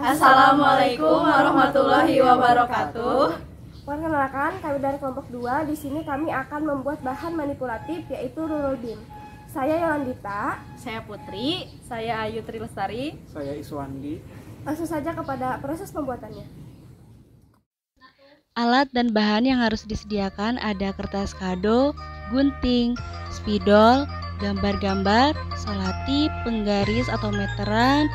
Assalamualaikum warahmatullahi wabarakatuh. Perkenalkan, kami dari kelompok 2. Di sini kami akan membuat bahan manipulatif, yaitu ruled beam. Saya Yolandita. Saya Putri. Saya Ayu Trilestari. Saya Iswandi. Langsung saja kepada proses pembuatannya. Alat dan bahan yang harus disediakan ada kertas kado, gunting, spidol, gambar-gambar, selati, penggaris atau meteran,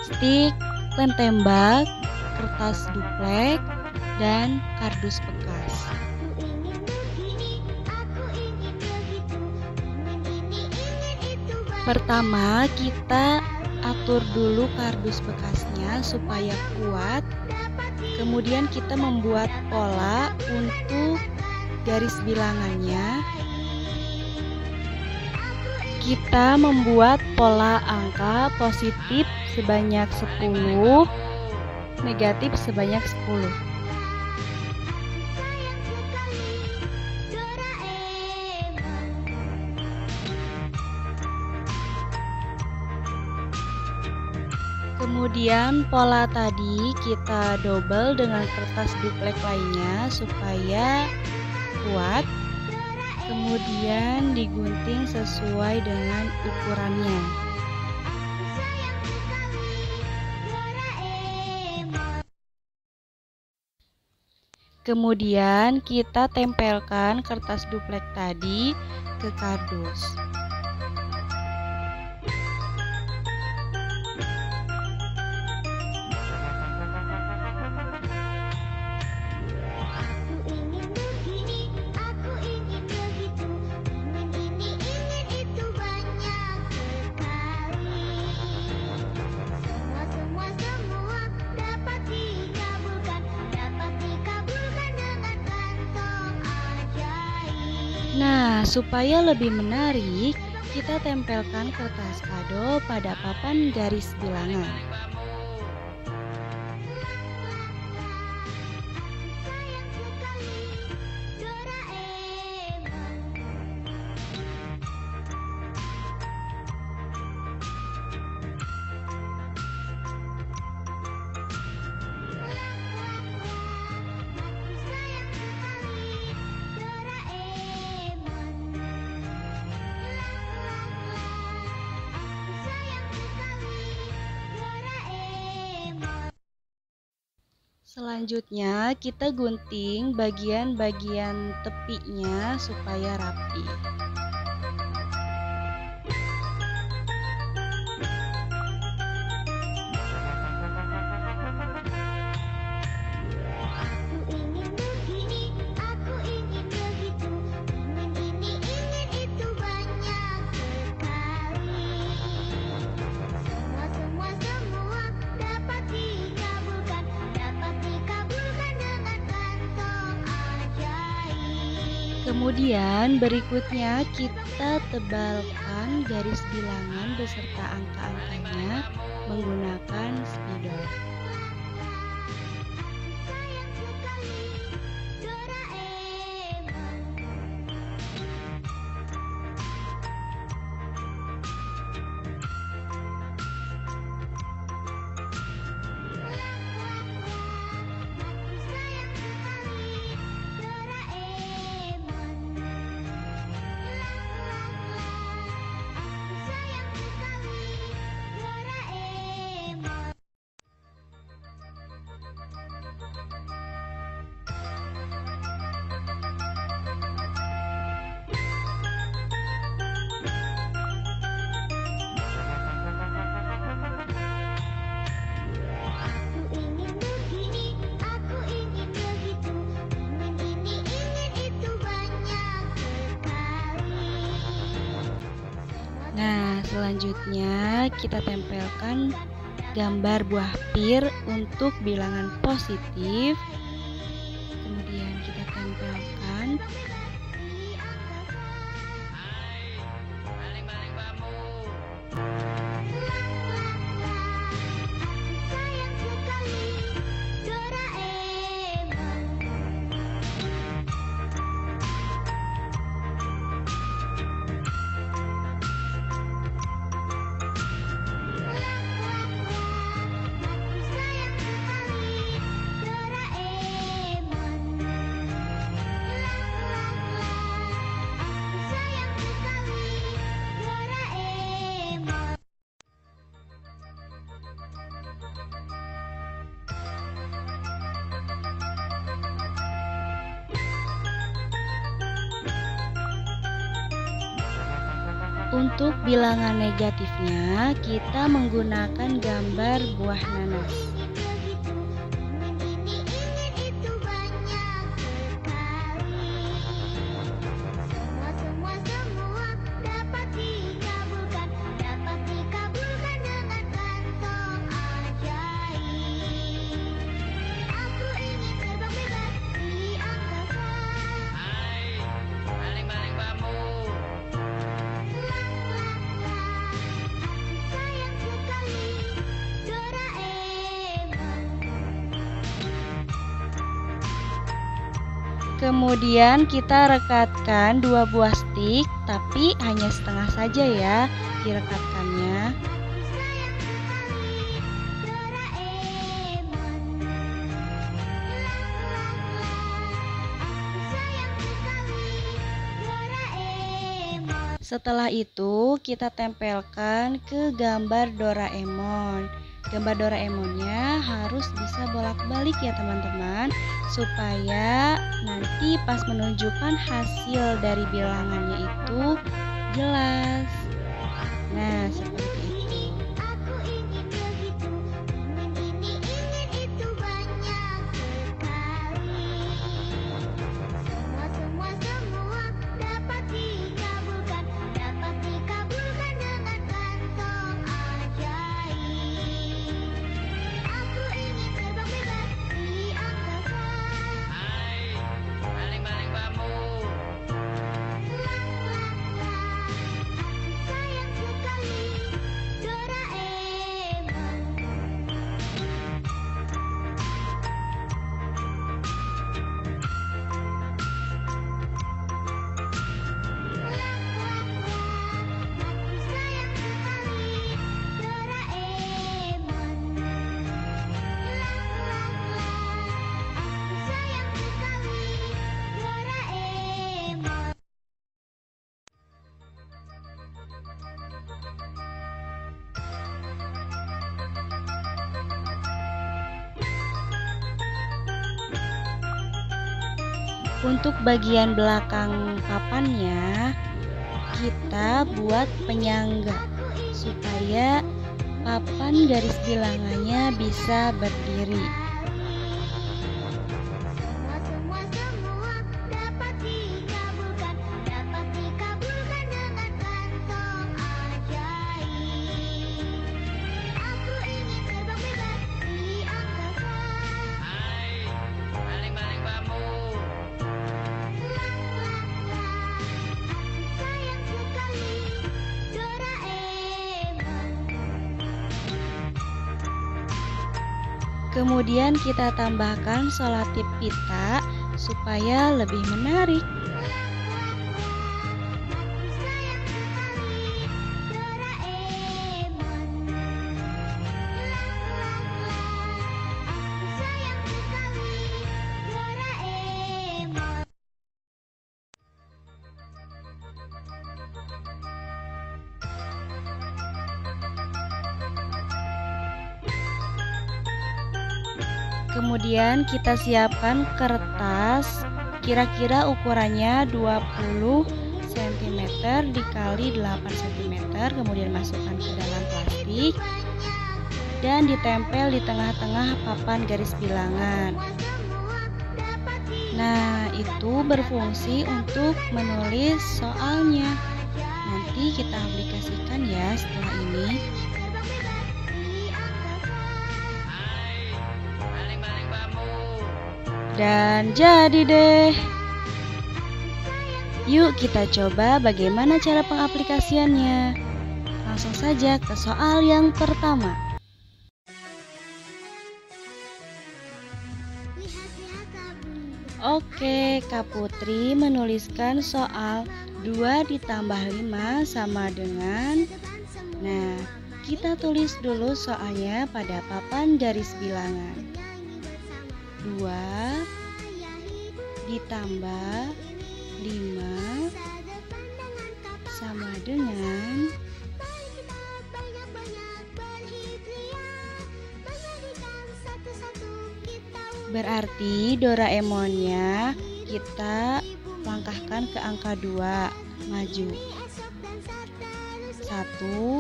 stik, lem tembak, kertas duplek, dan kardus bekas. Pertama, kita atur dulu kardus bekasnya supaya kuat. Kemudian kita membuat pola untuk garis bilangannya. Kita membuat pola angka positif sebanyak 10, negatif sebanyak 10. Kemudian pola tadi kita double dengan kertas duplek lainnya supaya kuat. Kemudian digunting sesuai dengan ukurannya. Kemudian kita tempelkan kertas duplek tadi ke kardus. Nah, supaya lebih menarik, kita tempelkan kertas kado pada papan garis bilangan. Selanjutnya kita gunting bagian-bagian tepinya supaya rapi. Kemudian berikutnya kita tebalkan garis bilangan beserta angka-angkanya menggunakan spidol. Nah, selanjutnya kita tempelkan gambar buah pir untuk bilangan positif. Kemudian kita tempelkan. Untuk bilangan negatifnya, kita menggunakan gambar buah nanas. Kemudian kita rekatkan 2 buah stik, tapi hanya setengah saja ya direkatkannya. Setelah itu kita tempelkan ke gambar Doraemon. Gambar Doraemonnya harus bisa bolak-balik ya teman-teman, supaya nanti pas menunjukkan hasil dari bilangannya itu jelas. Nah, seperti itu. Untuk bagian belakang papannya kita buat penyangga supaya papan garis bilangannya bisa berdiri. Kemudian kita tambahkan solatip pita supaya lebih menarik. Kemudian kita siapkan kertas, kira-kira ukurannya 20 cm dikali 8 cm, kemudian masukkan ke dalam plastik dan ditempel di tengah-tengah papan garis bilangan. Nah, itu berfungsi untuk menulis soalnya. Nanti kita aplikasikan ya setelah ini. Dan jadi deh. Yuk kita coba bagaimana cara pengaplikasiannya. Langsung saja ke soal yang pertama. Oke, Kak Putri menuliskan soal 2 ditambah 5 sama dengan. Nah, kita tulis dulu soalnya pada papan garis bilangan. 2 ditambah 5 sama dengan. Berarti Doraemonnya kita langkahkan ke angka 2, maju. 2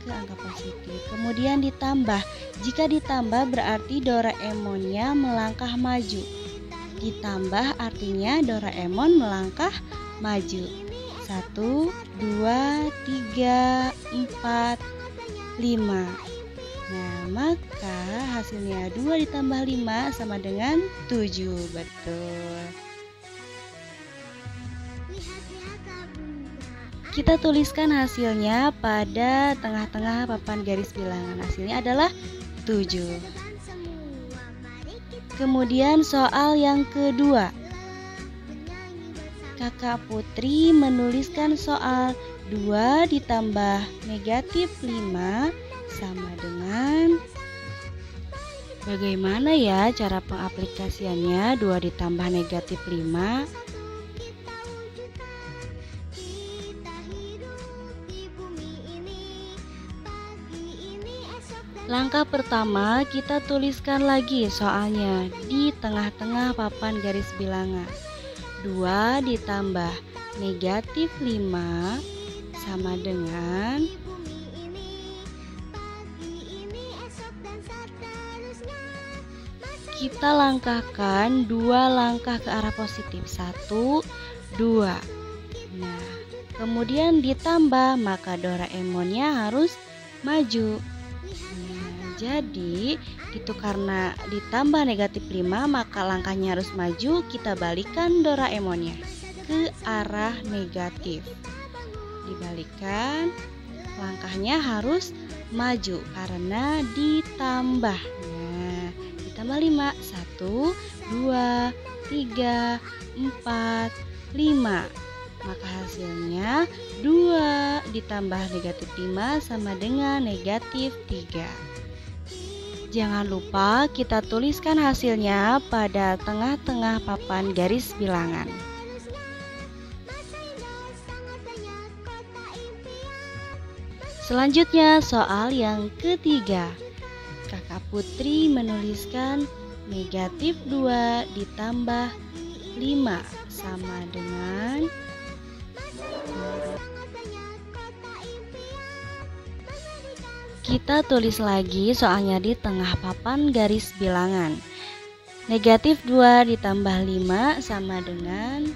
ke angka positif. Kemudian ditambah. Jika ditambah berarti Doraemonnya melangkah maju. Ditambah artinya Doraemon melangkah maju. 1, 2, 3, 4, 5. Nah, maka hasilnya 2 ditambah 5 sama dengan 7. Betul. Kita tuliskan hasilnya pada tengah-tengah papan garis bilangan. Hasilnya adalah 7. Kemudian soal yang kedua. Kakak Putri menuliskan soal 2 ditambah negatif 5 sama dengan, bagaimana ya cara pengaplikasiannya 2 ditambah negatif 5? Langkah pertama, kita tuliskan lagi soalnya di tengah-tengah papan garis bilangan. 2 ditambah negatif 5 sama dengan, kita langkahkan 2 langkah ke arah positif. 1, 2. Nah, kemudian ditambah, maka Doraemonnya harus maju. Jadi itu karena ditambah negatif 5 maka langkahnya harus maju. Kita balikan Doraemonnya ke arah negatif. Dibalikan, langkahnya harus maju karena ditambah. Nah, ditambah 5. 1, 2, 3, 4, 5. Maka hasilnya 2 ditambah negatif 5 sama dengan negatif 3. Jangan lupa kita tuliskan hasilnya pada tengah-tengah papan garis bilangan. Selanjutnya soal yang ketiga. Kakak Putri menuliskan negatif 2 ditambah 5 sama dengan, kita tulis lagi soalnya di tengah papan garis bilangan. Negatif 2 ditambah 5 sama dengan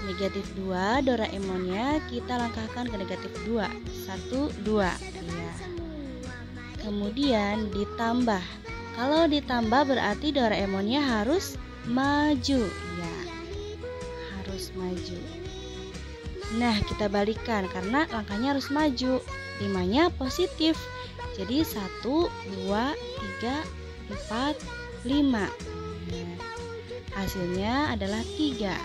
negatif 2. Doraemonnya kita langkahkan ke negatif 2. 1, 2. Ya. Kemudian ditambah. Kalau ditambah berarti Doraemonnya harus maju. Ya, harus maju. Nah, kita balikan karena langkahnya harus maju. 5-nya positif. Jadi 1, 2, 3, 4, 5. Nah, hasilnya adalah 3.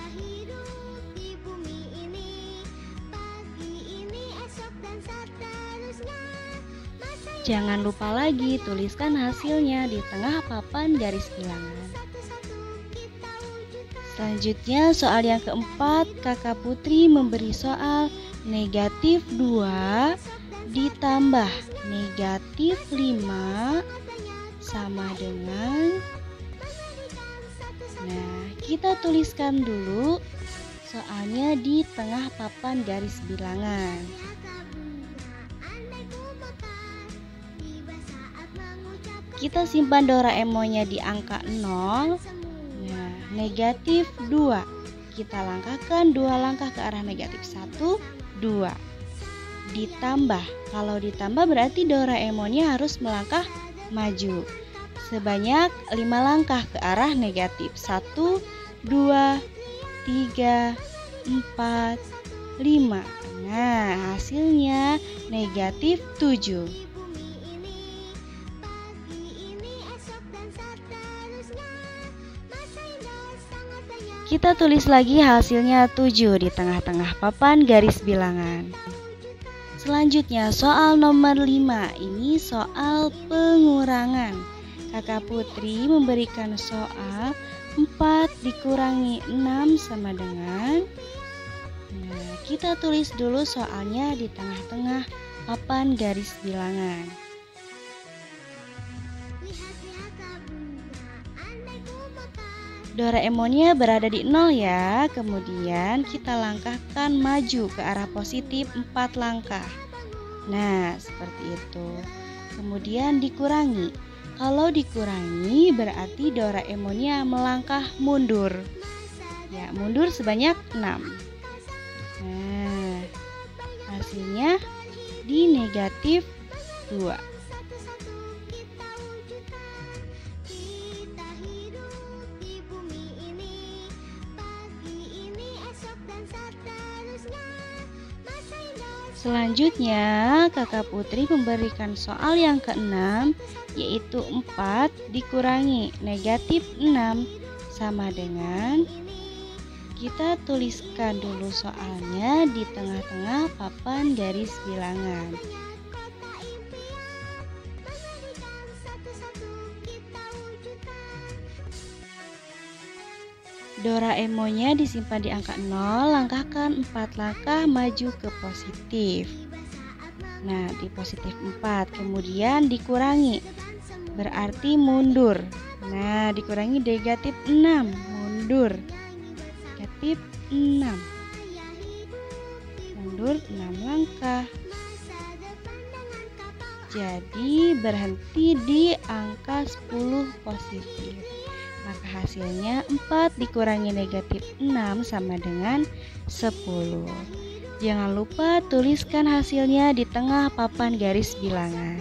Jangan lupa lagi tuliskan hasilnya di tengah papan garis bilangan. Selanjutnya soal yang keempat, Kakak Putri memberi soal negatif 2 ditambah negatif 5 sama dengan, nah kita tuliskan dulu soalnya di tengah papan garis bilangan. Kita simpan Doraemonnya di angka 0. Nah, negatif 2. Kita langkahkan 2 langkah ke arah negatif. 1, 2. Ditambah. Kalau ditambah berarti Doraemonnya harus melangkah maju. Sebanyak 5 langkah ke arah negatif. 1, 2, 3, 4, 5. Nah, hasilnya negatif 7. Kita tulis lagi hasilnya 7 di tengah-tengah papan garis bilangan. Selanjutnya soal nomor 5. Ini soal pengurangan. Kakak Putri memberikan soal 4 dikurangi 6 sama dengan, nah, kita tulis dulu soalnya di tengah-tengah papan garis bilangan. Doraemonnya berada di 0 ya. Kemudian kita langkahkan maju ke arah positif 4 langkah. Nah, seperti itu. Kemudian dikurangi. Kalau dikurangi berarti Doraemonnya melangkah mundur. Ya, mundur sebanyak 6. Nah, hasilnya di negatif 2. Selanjutnya, Kakak Putri memberikan soal yang ke-6, yaitu 4 dikurangi negatif 6 sama dengan, kita tuliskan dulu soalnya di tengah-tengah papan garis bilangan. Doraemonnya disimpan di angka 0, langkahkan 4 langkah maju ke positif. Nah, di positif 4, kemudian dikurangi, berarti mundur. Nah, dikurangi negatif 6, mundur. Negatif 6. Mundur 6 langkah. Jadi, berhenti di angka 10 positif. Maka hasilnya 4 dikurangi negatif 6 sama dengan 10. Jangan lupa tuliskan hasilnya di tengah papan garis bilangan.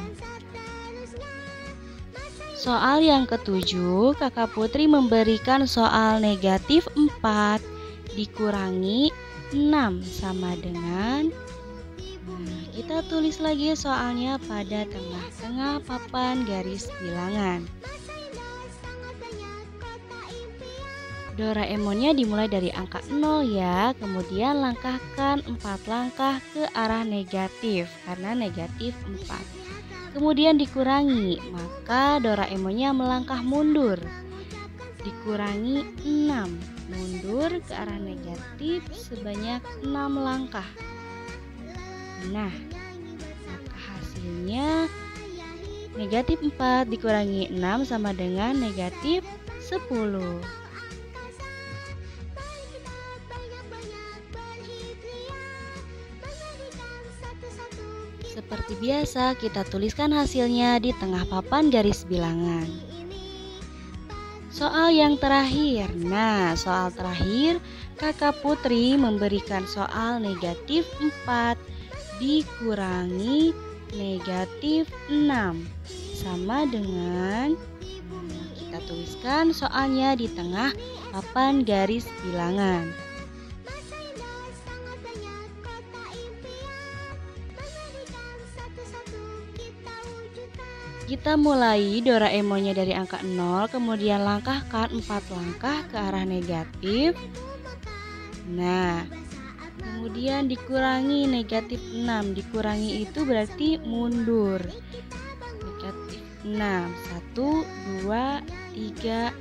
Soal yang ke-7, Kakak Putri memberikan soal negatif 4 dikurangi 6 sama dengan, nah, kita tulis lagi soalnya pada tengah-tengah papan garis bilangan. Doraemonnya dimulai dari angka 0 ya, kemudian langkahkan 4 langkah ke arah negatif karena negatif 4. Kemudian dikurangi, maka Doraemonnya melangkah mundur. Dikurangi 6, mundur ke arah negatif sebanyak 6 langkah. Nah, maka hasilnya negatif 4 dikurangi 6 sama dengan negatif 10. Seperti biasa, kita tuliskan hasilnya di tengah papan garis bilangan. Soal yang terakhir. Nah, soal terakhir Kakak Putri memberikan soal negatif 4 dikurangi negatif 6 sama dengan, kita tuliskan soalnya di tengah papan garis bilangan. Kita mulai Doraemonnya dari angka 0, kemudian langkahkan 4 langkah ke arah negatif. Nah, kemudian dikurangi negatif 6. Dikurangi itu berarti mundur. Negatif 6. 1, 2, 3,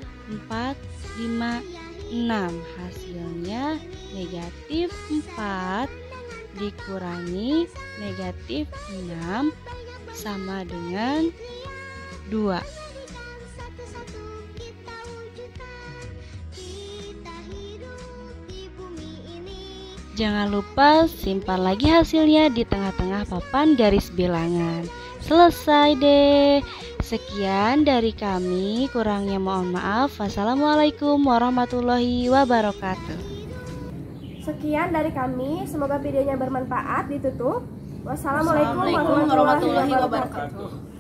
4, 5, 6. Hasilnya negatif 4 dikurangi negatif 6 sama dengan 2. Jangan lupa simpan lagi hasilnya di tengah-tengah papan garis bilangan. Selesai deh. Sekian dari kami, kurangnya mohon maaf. Wassalamualaikum warahmatullahi wabarakatuh. Sekian dari kami, semoga videonya bermanfaat. Ditutup. Wassalamualaikum Wassalamualaikum warahmatullahi wabarakatuh.